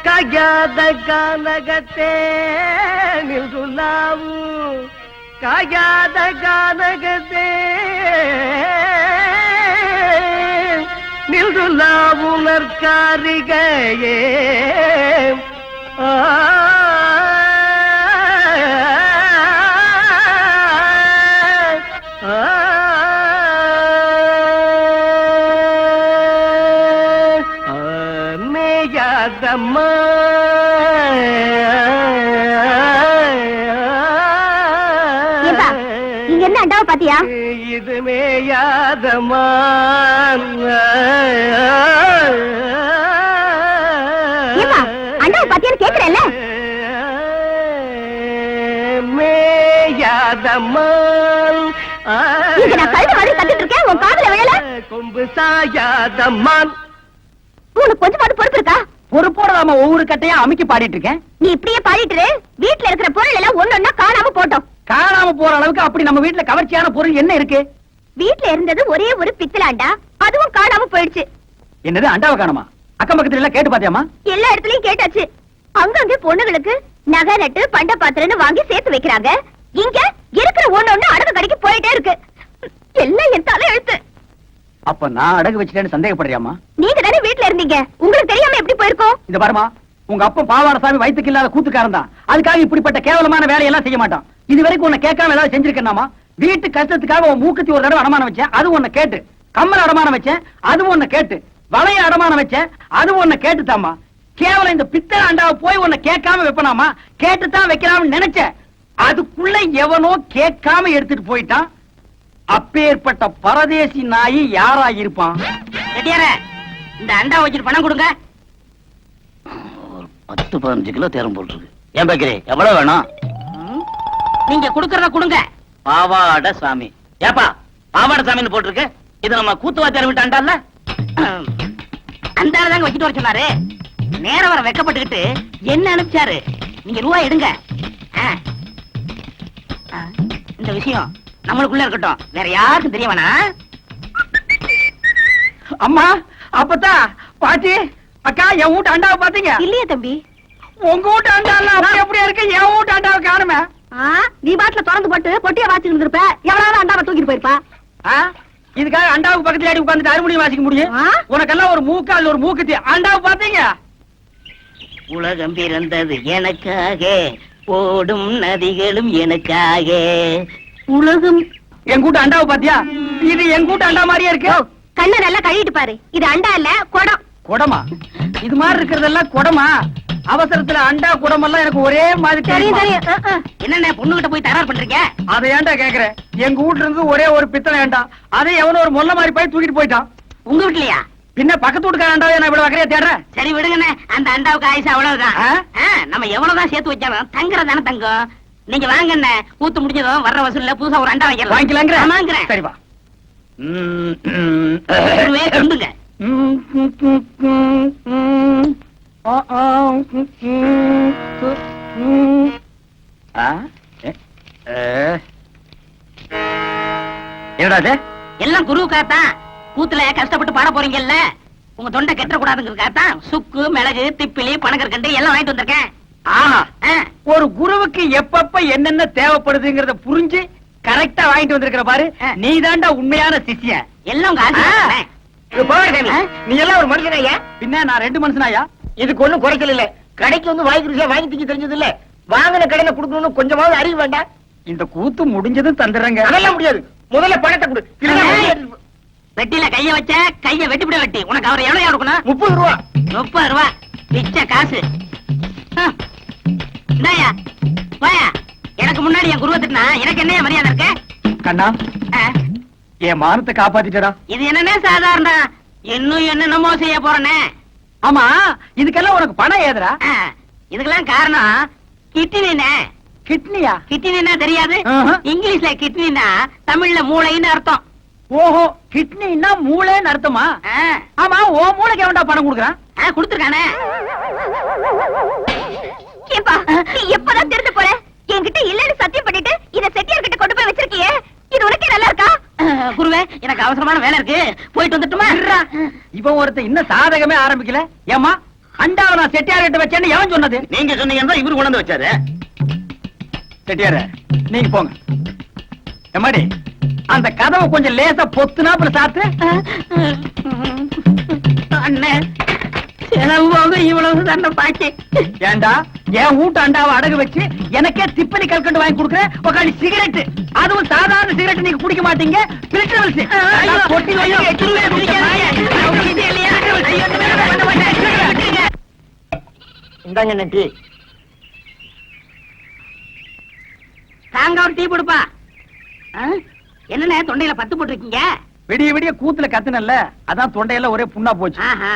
ಕಾಗ್ಯಾದ ಗಾನಗತೆ ನಿಲ್ದು ನಾವು ಕಾಗ್ಯಾದ ಗಾನಗತೆ ನಿಲ್ದು ನಾವು ನರ್ಕಾರಿಗೆ மேயாதம்மா இங்க என்ன அண்டாவை பாத்தியா? இது மேயாதம்மா அண்டாவை பாத்தியான்னு கேக்குறேன்ல. மேயாதம்மா இங்க நான் கழுத மாதிரி கத்திட்டு இருக்கேன், உன் காதுல விழல. கொம்பு சாயாதம்மா. உனக்கு கொஞ்சமாவது பொறுப்பு இருக்கா? பொறுப்போட நாம ஒவ்வொரு கட்டையா அமைக்க பாடிட்டு இருக்கேன். நீ இப்படியே பாடிட்டு வீட்டுல இருக்கிற பொருள் எல்லாம் ஒன்னொன்னா காணாம போட்டோம். காணாம போற அளவுக்கு அப்படி நம்ம வீட்டுல கவர்ச்சியான பொருள் என்ன இருக்கு? வீட்டுல இருந்தது ஒரே ஒரு பித்தளாண்டா, அதுவும் காணாம போயிடுச்சு. என்னது அண்டாவை காணுமா? அக்கம் பக்கத்துல எல்லாம் கேட்டு பாத்தியாமா? எல்லா இடத்துலயும் கேட்டாச்சு. அங்கங்க பொண்ணுங்களுக்கு நகை நட்டு பண்ட பாத்திரன்னு வாங்கி சேர்த்து வைக்கிறாங்க. இங்க இருக்கிற ஒண்ணு அடகு கடைக்கு போயிட்டே இருக்கு. எல்லாம் என் தலை எழுத்து. அப்ப நான் அடகு வச்சுட்டேன்னு சந்தேகப்படுறியாமா? நீங்க தானே வீட்டுல இருந்தீங்க, உங்களுக்கு தெரியாம எப்படி போயிருக்கோம்? இந்த பாருமா, உங்க அப்பா பாவாடசாமி வயிற்றுக்கு இல்லாத கூத்துக்காரன் தான். அதுக்காக இப்படிப்பட்ட கேவலமான வேலையெல்லாம் செய்ய மாட்டான். இது வரைக்கும் உன்னை கேட்காம ஏதாவது செஞ்சிருக்கேனாமா? வீட்டு கஷ்டத்துக்காக உன் மூக்குத்தி ஒரு தடவை அடமானம் வச்சேன், அது உன்னை கேட்டு. கம்மல் அடமானம் வச்சேன், அது உன்னை கேட்டு. வளைய அடமானம் வச்சேன், அது உன்னை கேட்டுதாமா. கேவலம் இந்த பித்தளை அண்டாவை போய் உன்னை கேட்காம வைப்பனாமா? கேட்டுத்தான் வைக்கலாம்னு நினைச்சேன். அதுக்குள்ள எவனோ கேட்காம எடுத்துட்டு போயிட்டான். அப்பேற்பட்ட பரதேசி நாயி யாரா இருப்பான்? இந்த அண்டா வச்சுட்டு பணம் கொடுங்க. 10-15 கிலோ தேரம் போட்டுருக்கு. ஏன் பாக்கிறே, எவ்வளவு வேணும்? நீங்க கொடுக்கறத கொடுங்க. பாவாட சாமி. ஏப்பா பாவாட சாமின்னு போட்டிருக்கு? இது நம்ம கூத்துவாத்தியார் விட்டு அண்டால அந்த தாங்க வச்சுட்டு வர சொன்னாரு. நேரம் வர வெக்கப்பட்டுக்கிட்டு என்ன அனுப்பிச்சாரு. நீங்க ரூபாய் எடுங்க. இந்த விஷயம் நம்மளுக்குள்ள இருக்கட்டும், வேற யாருக்கும் தெரிய வேணாம். அம்மா, அப்பத்தா, பாட்டி, அக்கா, என் வீட்டு அண்டாவை பாத்தீங்க? இல்லையே தம்பி. உங்க வீட்டு அண்டா அப்படியே இருக்கு, என் வீட்டு அண்டாவை காணுமே. நீ பாட்டுல திறந்து போட்டு பொட்டிய வாசிட்டு இருந்திருப்ப, எவ்வளவு அண்டாவை தூக்கிட்டு போயிருப்பா. இதுக்காக அண்டாவுக்கு பக்கத்துல அடி உட்கார்ந்துட்டு அறுமணியும் வாசிக்க முடியும்? உனக்கெல்லாம் ஒரு மூக்கால் ஒரு மூக்குத்தி. அண்டாவை பாத்தீங்க? உலகம் பிறந்தது எனக்காக, ஓடும் நதிகளும் எனக்காக. உலகம். என் கூட்ட அண்டாவை பாத்தியா? இது என் கூட்ட அண்டா மாதிரியே இருக்கு. கண்ணை நல்லா கழுவிட்டு பாரு. இது அண்டா இல்ல, குடம். குடமா? இது மாதிரி இருக்கிறதெல்லாம் குடமா? அவசரத்துல அண்டா குடம் எல்லாம் எனக்கு ஒரே மாதிரி தெரியும். என்ன பொண்ணு கிட்ட போய் தயார் பண்றீங்க? அதை ஏன்டா கேக்குறேன்? எங்க வீட்டுல இருந்து ஒரே ஒரு பித்தளை ஏண்டா, அதை எவனோ ஒரு மொல்ல மாதிரி போய் தூக்கிட்டு போயிட்டான். உங்க வீட்லயா? பின்ன பக்கத்து வீட்டுக்கார அண்டாவை நான் இவ்வளவு வகையா தேடுறேன். சரி விடுங்கண்ணே, அந்த அண்டாவுக்கு ஆயுசு அவ்வளவுதான். நம்ம எவ்வளவுதான் சேர்த்து வச்சாலும் தங்குறதானே தங்கம். நீங்க வாங்கண்ணே, கூத்து முடிஞ்சதும் வர்ற வசூல்ல புதுசா ஒரு அண்டா வைக்கலாம். வாங்கிக்கலாங்கிறேன். சரி வா. சொல்லுங்க. என்னடா எல்லாம் குருவுக்காத்தான். கூத்துல கஷ்டப்பட்டு பாட போறீங்கல்ல, உங்க தொண்டை கெட்ட கூடாதுங்கிறதுக்காகத்தான் சுக்கு, மிளகு, திப்பிலி, பனகற்கண்டு எல்லாம் வாங்கிட்டு வந்திருக்கேன். ஒரு குருவுக்கு எப்பப்ப என்னென்ன தேவைப்படுதுங்கிறத புரிஞ்சு கரெக்டா வாங்கிட்டு வந்திருக்கிற பாரு. நீ தாண்டா உண்மையான சிஷ்யன். எல்லாம் நீ எல்லாம் ஒரு மனுஷனாயா? பின்ன நான் 2 மனுஷனாயா? இதுக்கு ஒண்ணும் குறைச்சல் இல்ல. கடைக்கு வந்து வாங்கி ருசியா வாங்கி திங்க தெரிஞ்சது இல்ல. வாங்கின கடையில குடுக்கணும்னு கொஞ்சமாவது அறிவு வேண்டாம். இந்த கூத்து முடிஞ்சதும் தந்துடுறேங்க. அதெல்லாம் முடியாது. முதல்ல பணத்தை கொடு. வெட்டில கைய வச்ச கைய வெட்டிவிட வெட்டி. உனக்கு அவர் எவ்வளவு கொடுக்கணும்? 30 ரூபா. 30 ரூபா பிச்ச காசு. இந்தாயா வாயா. எனக்கு முன்னாடி என் குருவத்துனா எனக்கு என்ன மரியாதை இருக்க? கண்ணா, என் மானத்தை காப்பாத்திட்டடா. இது என்னன்னே சாதாரண, இன்னும் என்னென்னமோ செய்ய போறனே. ஆமா, இதுக்கெல்லாம் உனக்கு பணம் ஏதுடா? இதுக்கெல்லாம் காரணம் கிட்னினே. கிட்னியா? கிட்னினா தெரியாது? இங்கிலீஷ்ல கிட்னினா தமிழ்ல மூளைன்னு அர்த்தம். ஓஹோ, கிட்னினா மூளைன்னு அர்த்தமா? ஆமா, ஓ மூளைக்கு எவன்டா பணம் கொடுக்கறான்? கொடுத்துருக்கானே. ஏப்பா, நீ எப்பதான் திருந்த போற? என்கிட்ட இல்லன்னு சத்தியம் பண்ணிட்டு இத செட்டியார் கிட்ட கொண்டு போய் வச்சிருக்கியே, இது உனக்கே நல்லா இருக்கா? குருவே எனக்கு அவசரமான வேலை இருக்கு போயிட்டு வந்துட்டுமா இவன் ஒருத்தன் இன்னும் சாதகமே ஆரம்பிக்கல. ஏமா அண்டாவை நான் செட்டியார் கிட்ட வச்சேன்னு எவன் சொன்னது? நீங்க சொன்னீங்கன்னா இவரு கொண்டு வந்து வச்சாரு. செட்டியார நீங்க போங்க. எம்மாடி அந்த கதவை கொஞ்சம் லேசா பொத்துனாப்புல சாத்து. அண்ணே செலவு போக இவ்வளவு தண்டை பாக்கி. ஏண்டா என் வீட்டு அண்டாவை அடகு வச்சு எனக்கே திப்பலி கல்கண்டு வாங்கி கொடுக்குற உக்காடி சிகரெட், அதுவும் சாதாரண சிகரெட் நீங்க குடிக்க மாட்டீங்க. பில்டர் கொட்டி இந்தாங்க நன்றி. தாங்க ஒரு டீ கொடுப்பா. என்னண்ணே தொண்டையில பத்து போட்டிருக்கீங்க? விடிய விடிய கூத்துல கத்துனல்ல, அதான் தொண்டையெல்லாம் ஒரே புண்ணா போச்சு. ஆஹா.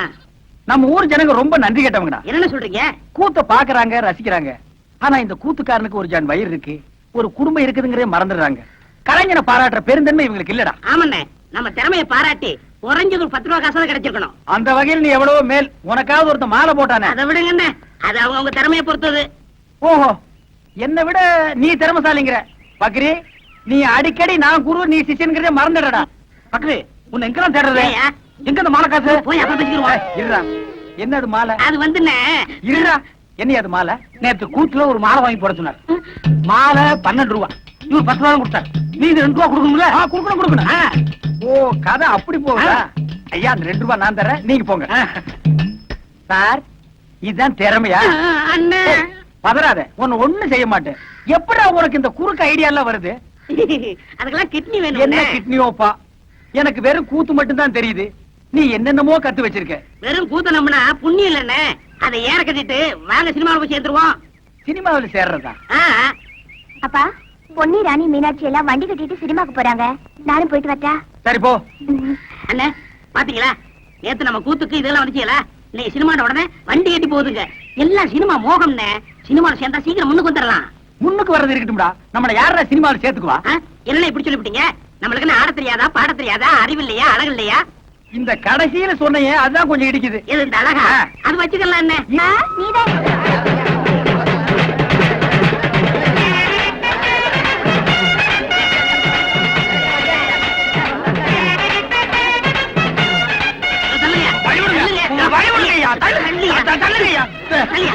நம்ம ஊர் ஜனங்க ரொம்ப நன்றி கேட்டவங்கடா. என்னன்னு சொல்றீங்க? கூத்த பாக்குறாங்க, ரசிக்கிறாங்க. ஆனா இந்த கூத்துக்காரனுக்கு ஒரு ஜான் வயிறு இருக்கு, ஒரு குடும்பம் இருக்குதுங்கிறதே மறந்துடுறாங்க. கலைஞனை பாராட்டுற பெருந்தன்மை இவங்களுக்கு இல்லடா. ஆமாண்ணே, நம்ம திறமையை பாராட்டி குறைஞ்சது ஒரு 10 ரூபா காசாவது கிடைச்சிருக்கணும். அந்த வகையில் நீ எவ்வளவோ மேல். உனக்காவது ஒருத்த மாலை போட்டானே. அதை விடுங்கண்ணே, அது அவங்க திறமையை பொறுத்தது. ஓஹோ, என்னை விட நீ திறமசாலிங்கிற. பக்ரி, நீ அடிக்கடி நான் குரு நீ சிஷ்யன்கிறதே மறந்துடடா. பக்ரி, உன்னை எங்கெல்லாம் தேடுறது? ஏய்யா? எங்க இந்த மாலை காசு? போய் அப்புறம் பேசிக்கிருவோம். இருடா, என்னது மாலை? அது வந்துண்ணே, இருடா, என்ன அது மாலை? நேத்து கூத்துல ஒரு மாலை வாங்கி போட சொன்னார். மாலை 12 ரூபா, இவர் 10 ரூபா கொடுத்தார். நீ இது 2 ரூபா கொடுக்கணும்ல? கொடுக்கணும். ஓ, கதை அப்படி போகுதா? ஐயா, அந்த 2 ரூபா நான் தரேன், நீங்க போங்க. சார், இதுதான் திறமையா? அண்ணே பதறாத, உன்னை ஒண்ணும் செய்ய மாட்டேன். எப்படா உனக்கு இந்த குறுக்கு ஐடியா எல்லாம் வருது? அதுக்கெல்லாம் கிட்னி என்ன வேணும். கிட்னியோப்பா? எனக்கு வெறும் கூத்து மட்டும் தான் தெரியுது. நீ என்னென்னமோ கத்து வச்சிருக்க. வெறும் கூத்த நம்பினா புண்ணியம் இல்லண்ணே. அதை ஏற கட்டிட்டு வாங்க சினிமாவில் போய் சேர்ந்துருவோம். சினிமாவில் சேர்றதா? அப்பா, பொன்னி ராணி மீனாட்சி எல்லாம் வண்டி கட்டிட்டு சினிமாக்கு போறாங்க. நானும் போயிட்டு வரட்டா? சரி போ. அண்ணே பாத்தீங்களா, நேத்து நம்ம கூத்துக்கு இதெல்லாம் வந்துச்சீங்களா? நீ சினிமாட உடனே வண்டி கட்டி போகுதுங்க. எல்லாம் சினிமா மோகம்னே. சினிமாவில் சேர்ந்தா சீக்கிரம் முன்னுக்கு வந்துடலாம். முன்னுக்கு வர்றது இருக்கட்டும்டா. நம்மள யாரா சினிமாவில் சேர்த்துக்குவா? என்ன இப்படி சொல்லிவிட்டீங்க? நம்மளுக்கு என்ன ஆட தெரியாதா, பாட தெரியாதா, அறிவு இல்லையா, அழகு இல்லையா? இந்த கடைசியில சொன்னையே அதுதான் கொஞ்சம் இடிக்குது. இது இந்த அழகா? அது வச்சுக்கலாம் என்ன? நீதான்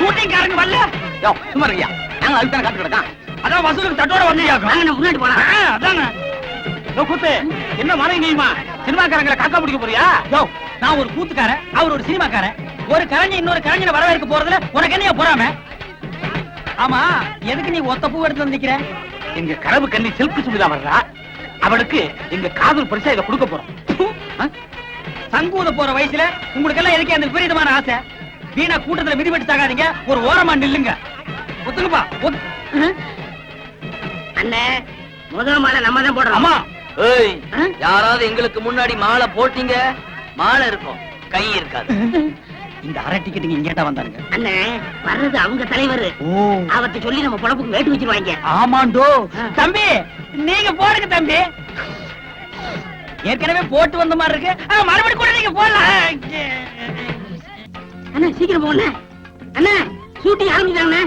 ஷூட்டிங்காரங்க வரல. சும்மா இருக்கியா? நாங்க அதுக்கு தானே காத்து கிடக்கான். அதான் வசூலுக்கு தட்டோட வந்தியாக்கும். வாங்க, முன்னாடி போலாம். அதாங்க. கூத்து என்ன மறைங்கம்மா? சினிமாக்காரங்களை காக்கா பிடிக்க போறியா? நான் ஒரு கூத்துக்காரன், அவர் ஒரு சினிமாக்காரன். ஒரு கலைஞர் இன்னொரு கலைஞரை வரவேற்க போறதுல உனக்கு என்னையா போறாம? ஆமா, எதுக்கு நீ ஒத்த பூ எடுத்து வந்திருக்கிற? எங்க கனவு கண்ணி செல்ஃபி சுமிதா வர்றா. அவளுக்கு எங்க காதல் பரிசா இதை கொடுக்க போறோம். சங்கூத போற வயசுல உங்களுக்கு எல்லாம் எதுக்கு அந்த விபரீதமான ஆசை? வீணா கூட்டத்துல மிதிபட்டு சாகாதீங்க, ஒரு ஓரமா நில்லுங்க. ஒத்துக்குப்பா. அண்ணே, முதல் மாலை நம்ம தான் போடுறோம். ஆமா. ஏய், யாராவது எங்களுக்கு முன்னாடி மாலை போட்டீங்க, மாலை இருக்கும், கை இருக்காது. இந்த அரை டிக்கெட்டுங்க இங்கேட்டா வந்தாருங்க. அண்ணே, வர்றது அவங்க தலைவர். அவர்கிட்ட சொல்லி நம்ம பொழப்புக்கு வேட்டு வச்சிருவாங்க. ஆமாண்டோ. தம்பி, நீங்க போடுங்க தம்பி. ஏற்கனவே போட்டு வந்த மாதிரி இருக்கு. மறுபடியும் கூட நீங்க போடலாம். அண்ணா சீக்கிரம் போங்க அண்ணா, ஷூட்டிங் ஆரம்பிச்சாங்கண்ணே.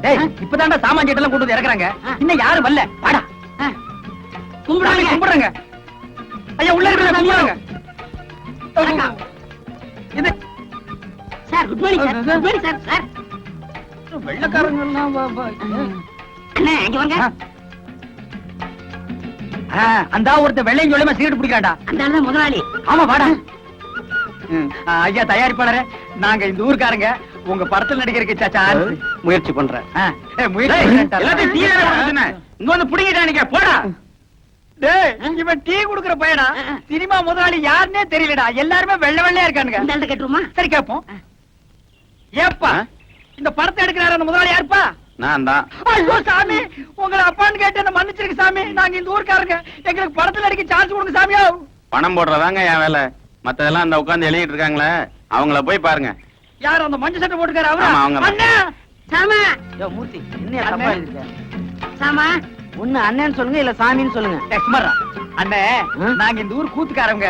டேய், இப்பதான்டா சாமான் எல்லாம் கொண்டு வந்து இறக்குறாங்க. இன்னும் யாரும் வரல. வாடா. கும்பிடுறாங்க. கும்பிடுறாங்க. ஐயா உள்ள இருக்கிற கும்பிடுறாங்க. இது sir good morning sir. Good morning sir. Sir வெள்ளக்காரங்க எல்லாம் அண்ணா இங்க வாங்க. அந்த ஒருத்த வெள்ளையும் சொல்லியமா சிகரெட் பிடிக்கிறான்டா. அந்த ஆளு தான் முதலாளி. ஆமா வாடா. ஐயா தயாரிப்பாளரே, நாங்க இந்த ஊர்க்காரங்க உங்க படத்தில் நடிக்கிறதுக்கு சான்ஸ் முயற்சி பண்றேன். எல்லாத்தையும் டீ இங்க வந்து புடிங்கிட்டானுங்க. போடா. டேய், இவன் டீ குடுக்குற பையனா? சினிமா முதலாளி யாருன்னே தெரியலடா. எல்லாருமே வெள்ளை வெள்ளையா இருக்கானுங்க. இந்த ஆள்கிட்ட கேட்டுருமா? சரி கேப்போம். ஏப்பா, இந்த படத்தை எடுக்கிறாரு அந்த முதலாளி யாருப்பா? நான் தான். ஐயோ சாமி, உங்களை அப்பான்னு கேட்டு என்ன மன்னிச்சிருக்கு சாமி. நாங்க இந்த ஊர்க்காரங்க, எங்களுக்கு படத்துல நடிக்க சான்ஸ் கொடுங்க சாமியா. பணம் போடுறதாங்க என் வேலை. மத்ததெல்லாம் அந்த உட்கார்ந்து எழுதிட்டு இருக்காங்களே, அவங்கள போய் பாருங்க. யார் அந்த மஞ்சள் சட்டை போட்டுக்காரு? அவரா? ஆமா, அவங்க தான். அண்ணா, சாமா மூர்த்தி என்ன தப்பா எழுதிருக்க? சாமா ஒண்ணு அண்ணன்னு சொல்லுங்க, இல்ல சாமின்னு சொல்லுங்க. டேய், சும்மாடா. அண்ணே, நாங்க இந்த ஊர் கூத்துக்காரங்க.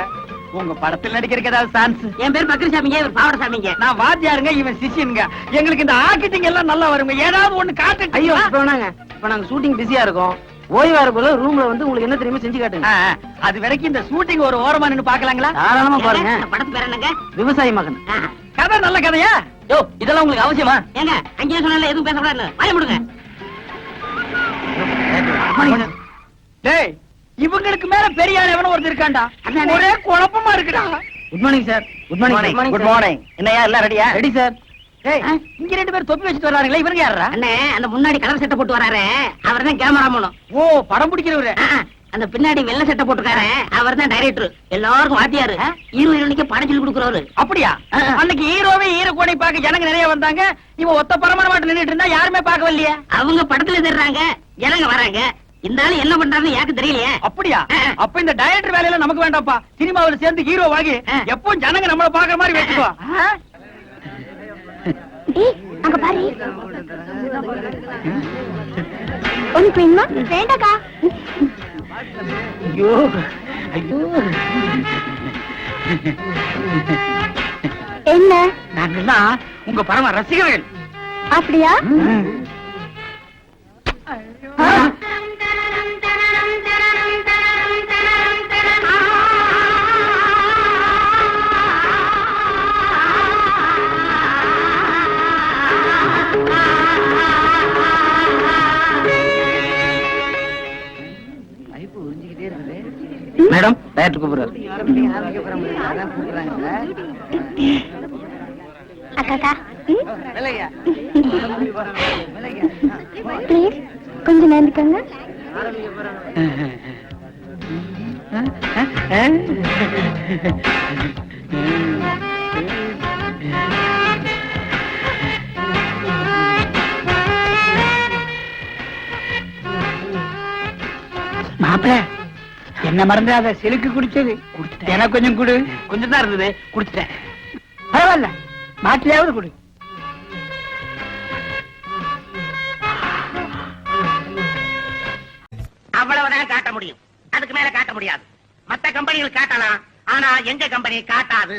உங்க படத்தில் நடிக்கிறதுக்கு ஏதாவது சான்ஸ்? என் பேர் பக்ரி சாமிங்க, இவர் பாவட சாமிங்க. நான் வாத்தியாருங்க, இவன் சிஷியனுங்க. எங்களுக்கு இந்த ஆக்கிட்டிங் எல்லாம் நல்லா வருங்க. ஏதாவது ஒண்ணு காட்டு. ஐயோ, இப்ப வேணாங்க. இப்ப நாங்க ஷூட்டிங் பிஸியா இருக்கோம். ஓய்வா இருக்குள்ள ரூம்ல வந்து உங்களுக்கு என்ன தெரியுமா செஞ்சு காட்டுங்க. அது வரைக்கும் இந்த ஷூட்டிங் ஒரு ஓரமா நின்னு பாக்கலாங்களா? தாராளமா பாருங்க. இந்த படத்து பேர் என்னங்க? விவசாயி மகன். கதை நல்ல கதையா? யோ இதெல்லாம் உங்களுக்கு அவசியமா? ஏங்க அங்கேயே சொன்னால எதுவும் பேசக்கூடாது, வாய முடுங்க. டேய், இவங்களுக்கு மேல பெரிய ஆள் எவனோ ஒருத்தர் இருக்காண்டா. அதானே. ஒரே குழப்பமா இருக்குடா. Good morning sir. Good morning. Good morning. என்னையா எல்லாம் ரெடியா? Ready sir. டேய், இங்க 2 பேர் தொப்பி வச்சுட்டு வர்றாங்களே, இவங்க யாரா? அண்ணே அந்த முன்னாடி கலர் சட்டை போட்டு வராரு, அவர் தான் கேமரா மூலம். ஓ, படம் பிடிக்கிறவரு. அந்த பின்னாடி வெள்ளை சட்டை போட்டுக்காரு, அவர் தான் டைரக்டர். எல்லாருக்கும் வாத்தியாரு, ஹீரோ ஹீரோனிக்கு படம் சொல்லி கொடுக்குறவரு. அப்படியா? அன்னைக்கு ஹீரோவே ஹீரோ கோணை பார்க்க ஜனங்க நிறைய வந்தாங்க. இவன் ஒத்த பரமான மாட்டு நின்னுட்டு இருந்தா யாருமே பார்க்கவில்லையே. அவங்க படத்துல தேடுறாங்க, ஜனங்க வராங்க. இந்த ஆளு என்ன பண்றாருன்னு எனக்கு தெரியலையே. அப்படியா? அப்ப இந்த டைரக்டர் வேலையில நமக்கு வேண்டாம்ப்பா. சினிமாவுல சேர்ந்து ஹீரோ வாங்கி எப்பவும் ஜனங்க நம்மள பாக்குற மாதிரி வச்சுக்கோ. ஏய், அங்க பாரு. உனக்கு வேணுமா? வேண்டாக்கா. ஐயோ ஐயோ. என்ன? நாங்கெல்லாம் உங்க பரம ரசிகர்கள். அப்படியா? மேடம் டைரக்டர் கூப்பிடுறாரு. அக்காக்கா, ப்ளீஸ் கொஞ்சம் நேர்ந்துக்கங்க. மாப்பிள, என்ன மறந்துடாத. சிலுக்கு குடிச்சது எனக்கு கொஞ்சம் கொடு. கொஞ்சம் தான் இருந்தது, குடிச்சிட்டேன். பரவாயில்ல, மாட்டிலையாவது கொடு. அவ்வளவுதான் காட்ட முடியும், அதுக்கு மேல காட்ட முடியாது. மத்த கம்பெனிகள் காட்டலாம், ஆனா எங்க கம்பெனி காட்டாது.